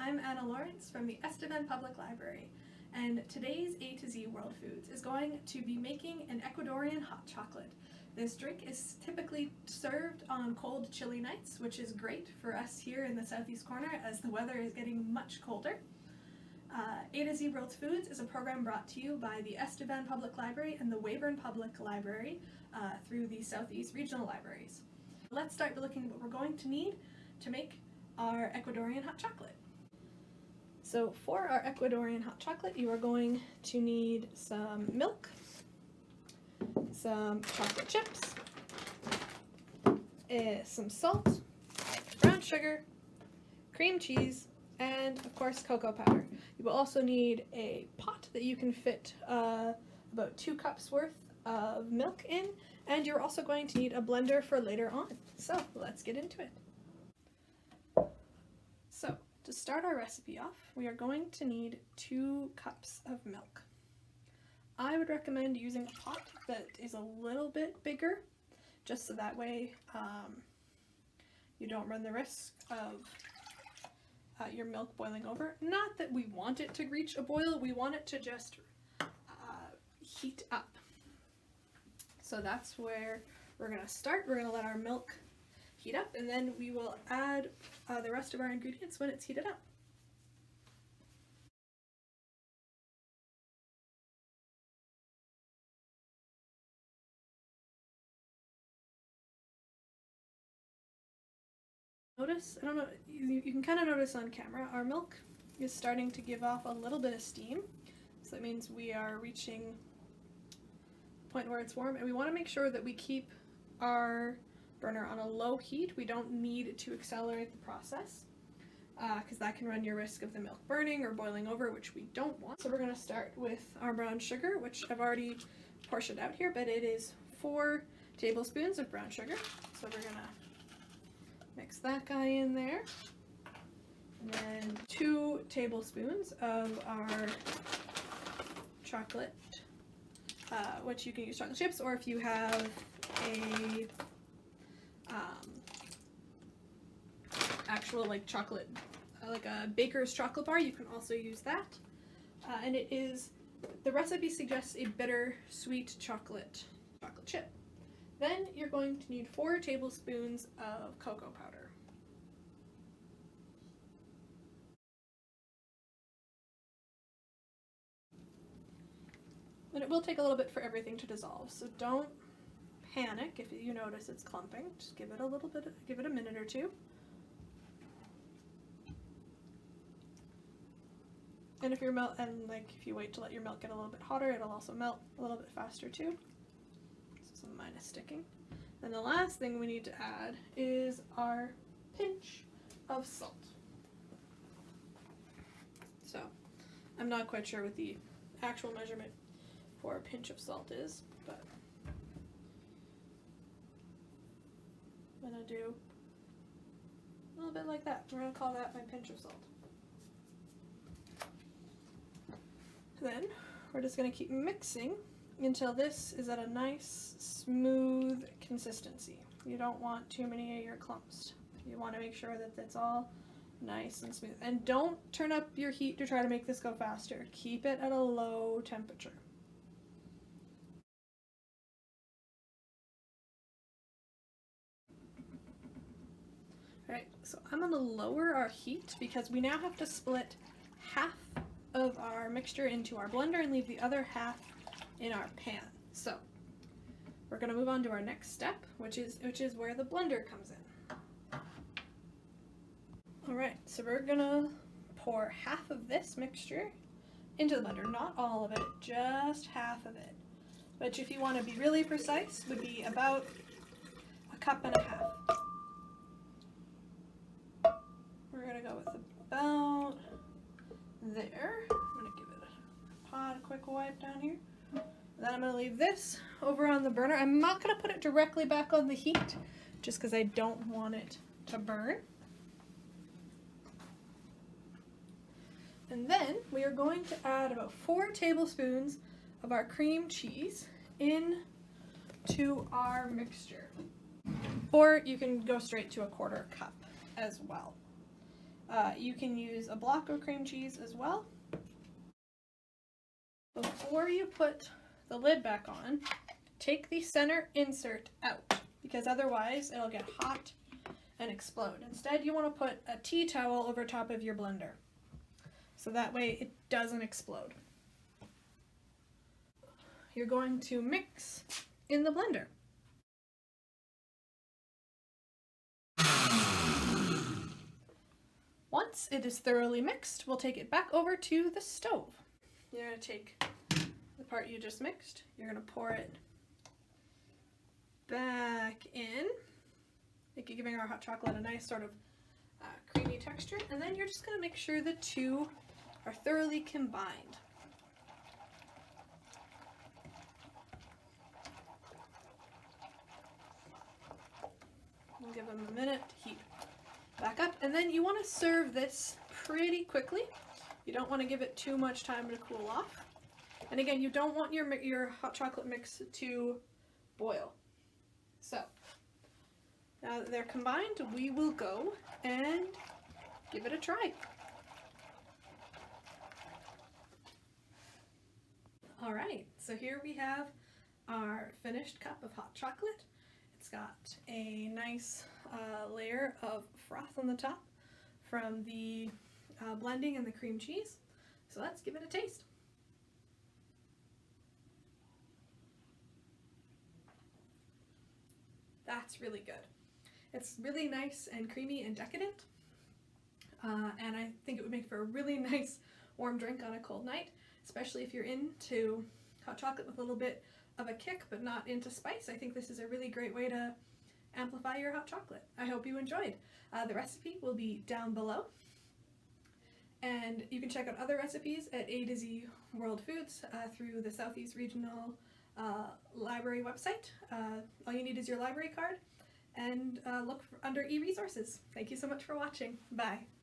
I'm Anna Lawrence from the Esteban Public Library, and today's A to Z World Foods is going to be making an Ecuadorian hot chocolate. This drink is typically served on cold, chilly nights, which is great for us here in the southeast corner as the weather is getting much colder. A to Z World Foods is a program brought to you by the Esteban Public Library and the Weyburn Public Library through the Southeast Regional Libraries. Let's start by looking at what we're going to need to make our Ecuadorian hot chocolate. So for our Ecuadorian hot chocolate, you are going to need some milk, some chocolate chips, some salt, brown sugar, cream cheese, and of course cocoa powder. You will also need a pot that you can fit about 2 cups worth of milk in, and you're also going to need a blender for later on. So let's get into it. So to start our recipe off, we are going to need 2 cups of milk. I would recommend using a pot that is a little bit bigger, just so that way you don't run the risk of your milk boiling over. Not that we want it to reach a boil, we want it to just heat up. So that's where we're going to start. We're going to let our milk heat up, and then we will add the rest of our ingredients when it's heated up. Notice, I don't know, you can kind of notice on camera, our milk is starting to give off a little bit of steam. So that means we are reaching a point where it's warm, and we want to make sure that we keep our burner on a low heat. We don't need to accelerate the process because that can run your risk of the milk burning or boiling over, which we don't want. So we're going to start with our brown sugar, which I've already portioned out here, but it is 4 tablespoons of brown sugar. So we're going to mix that guy in there. And then 2 tablespoons of our chocolate, which you can use chocolate chips, or if you have a actual like chocolate, like a baker's chocolate bar, you can also use that. And it is, the recipe suggests a bittersweet chocolate chip. Then you're going to need 4 tablespoons of cocoa powder. And it will take a little bit for everything to dissolve, so don't panic if you notice it's clumping. Just give it a little bit, give it a minute or two. And if your milk, if you wait to let your milk get a little bit hotter, it'll also melt a little bit faster too. So some minus sticking. And the last thing we need to add is our pinch of salt. So I'm not quite sure what the actual measurement for a pinch of salt is, but I'm gonna do a little bit like that. We're gonna call that my pinch of salt. Then we're just gonna keep mixing until this is at a nice smooth consistency. You don't want too many of your clumps. You want to make sure that it's all nice and smooth. And don't turn up your heat to try to make this go faster. Keep it at a low temperature. Alright, so I'm going to lower our heat because we now have to split half of our mixture into our blender and leave the other half in our pan. So we're going to move on to our next step, which is where the blender comes in. Alright, so we're going to pour half of this mixture into the blender. Not all of it, just half of it. Which, if you want to be really precise, would be about 1.5 cups. We're going to go with about there. I'm going to give it a quick wipe down here. And then I'm going to leave this over on the burner. I'm not going to put it directly back on the heat just because I don't want it to burn. And then we are going to add about 4 tablespoons of our cream cheese into our mixture. Or you can go straight to 1/4 cup as well. You can use a block of cream cheese as well. Before you put the lid back on, take the center insert out, because otherwise it'll get hot and explode. Instead, you want to put a tea towel over top of your blender, so that way it doesn't explode. You're going to mix in the blender. Once it is thoroughly mixed, we'll take it back over to the stove. You're going to take the part you just mixed, you're going to pour it back in, giving our hot chocolate a nice sort of creamy texture, and then you're just going to make sure the two are thoroughly combined. We'll give them a minute to heat back up, and then you want to serve this pretty quickly. You don't want to give it too much time to cool off. And again, you don't want your hot chocolate mix to boil. So, now that they're combined, we will go and give it a try. All right, so here we have our finished cup of hot chocolate. It's got a nice layer of froth on the top from the blending and the cream cheese. So let's give it a taste. That's really good. It's really nice and creamy and decadent, and I think it would make for a really nice warm drink on a cold night, especially if you're into hot chocolate with a little bit of a kick but not into spice. I think this is a really great way to amplify your hot chocolate. I hope you enjoyed. The recipe will be down below, and you can check out other recipes at A to Z World Foods through the Southeast Regional Library website. All you need is your library card, and look under e-resources. Thank you so much for watching. Bye.